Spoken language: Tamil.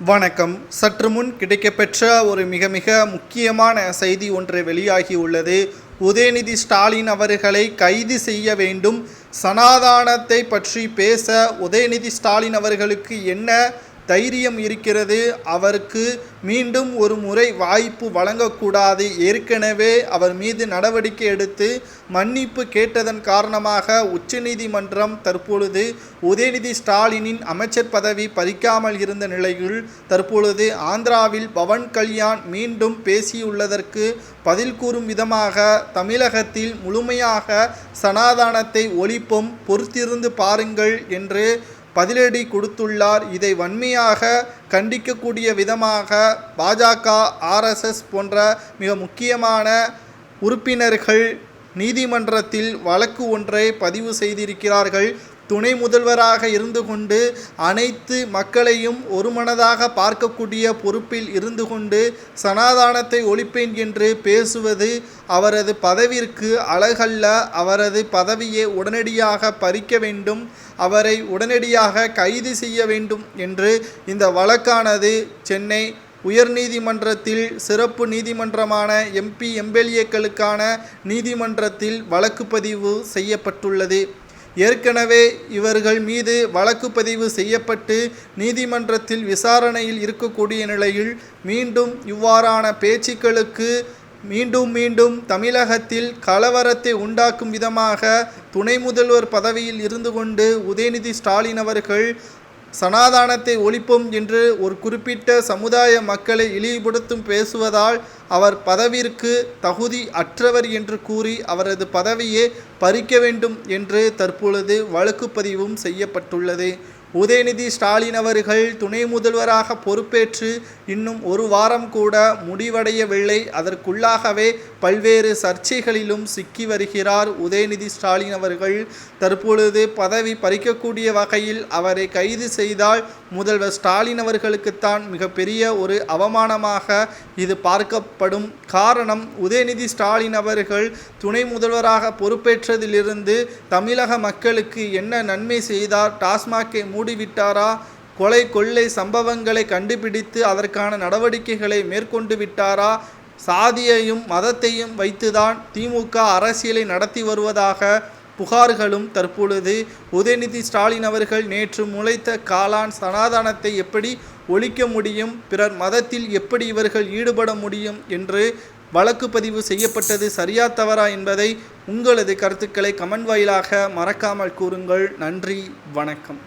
வணக்கம். சற்று முன் கிடைக்கப்பெற்ற ஒரு மிக மிக முக்கியமான செய்தி ஒன்று வெளியாகியுள்ளது. உதயநிதி ஸ்டாலின் அவர்களை கைது செய்ய வேண்டும். சனாதானத்தை பற்றி பேச உதயநிதி ஸ்டாலின் அவர்களுக்கு என்ன தைரியம் இருக்கிறது? அவருக்கு மீண்டும் ஒரு முறை வாய்ப்பு வழங்கக்கூடாது. ஏற்கனவே அவர் மீது நடவடிக்கை எடுத்து மன்னிப்பு கேட்டதன் காரணமாக உச்சநீதிமன்றம் தற்பொழுது உதயநிதி ஸ்டாலினின் அமைச்சர் பதவி பறிக்காமல் இருந்த நிலையில் தற்பொழுது ஆந்திராவில் பவன் கல்யாண் மீண்டும் பேசியுள்ளதற்கு பதில் கூறும் விதமாக தமிழகத்தில் முழுமையாக சனாதானத்தை ஒழிப்போம், பொறுத்திருந்து பாருங்கள் என்று பதிலடி கொடுத்துள்ளார். இதை வன்மையாக கண்டிக்கக்கூடிய விதமாக பாஜக, ஆர்எஸ்எஸ் போன்ற மிக முக்கியமான உறுப்பினர்கள் நீதிமன்றத்தில் வழக்கு ஒன்றை பதிவு செய்திருக்கிறார்கள். துணை முதல்வராக இருந்து கொண்டு அனைத்து மக்களையும் ஒருமனதாக பார்க்கக்கூடிய பொறுப்பில் இருந்து கொண்டு சனாதானத்தை ஒழிப்பேன் என்று பேசுவது அவரது பதவிற்கு அழகல்ல. அவரது பதவியை உடனடியாக பறிக்க வேண்டும், அவரை உடனடியாக கைது செய்ய வேண்டும் என்று இந்த வழக்கானது சென்னை உயர்நீதிமன்றத்தில் சிறப்பு நீதிமன்றமான எம்பி எம்எல்ஏக்களுக்கான நீதிமன்றத்தில் வழக்கு பதிவு செய்யப்பட்டுள்ளது. ஏற்கனவே இவர்கள் மீது வழக்கு பதிவு செய்யப்பட்டு நீதிமன்றத்தில் விசாரணையில் இருக்கக்கூடிய நிலையில் மீண்டும் இவ்வாறான பேச்சுக்களுக்கு மீண்டும் தமிழகத்தில் கலவரத்தை உண்டாக்கும் விதமாக துணை முதல்வர் பதவியில் இருந்து கொண்டு உதயநிதி ஸ்டாலின் அவர்கள் சனாதானத்தை ஒழிப்போம் என்று ஒரு குறிப்பிட்ட சமுதாய மக்களை இழிவுபடுத்தும் பேசுவதால் அவர் பதவிற்கு தகுதி அற்றவர் என்று கூறி அவரது பதவியை பறிக்க வேண்டும் என்று தற்பொழுது வழக்கு பதிவும் செய்யப்பட்டுள்ளது. உதயநிதி ஸ்டாலின் அவர்கள் துணை முதல்வராக பொறுப்பேற்று இன்னும் ஒரு வாரம் கூட முடிவடையவில்லை. அதற்குள்ளாகவே பல்வேறு சர்ச்சைகளிலும் சிக்கி வருகிறார் உதயநிதி ஸ்டாலின் அவர்கள். தற்பொழுது பதவி பறிக்கக்கூடிய வகையில் அவரை கைது செய்தால் முதல்வர் ஸ்டாலின் அவர்களுக்குத்தான் மிகப்பெரிய ஒரு அவமானமாக இது பார்க்கப்படும். காரணம், உதயநிதி ஸ்டாலின் அவர்கள் துணை முதல்வராக பொறுப்பேற்றதிலிருந்து தமிழக மக்களுக்கு என்ன நன்மை செய்தார்? டாஸ்மாகை மூடிவிட்டாரா? கொலை கொள்ளை சம்பவங்களை கண்டுபிடித்து அதற்கான நடவடிக்கைகளை மேற்கொண்டு விட்டாரா? சாதியையும் மதத்தையும் வைத்துதான் திமுக அரசியலை நடத்தி வருவதாக புகார்களும் தற்பொழுது உதயநிதி ஸ்டாலின் அவர்கள் நேற்று முளைத்த காளான் சனாதானத்தை எப்படி ஒழிக்க முடியும், பிறர் மதத்தில் எப்படி இவர்கள் ஈடுபட முடியும் என்று வழக்கு பதிவு செய்யப்பட்டது சரியா தவறா என்பதை உங்களது கருத்துக்களை கமெண்ட் வாயிலாக மறக்காமல் கூறுங்கள். நன்றி, வணக்கம்.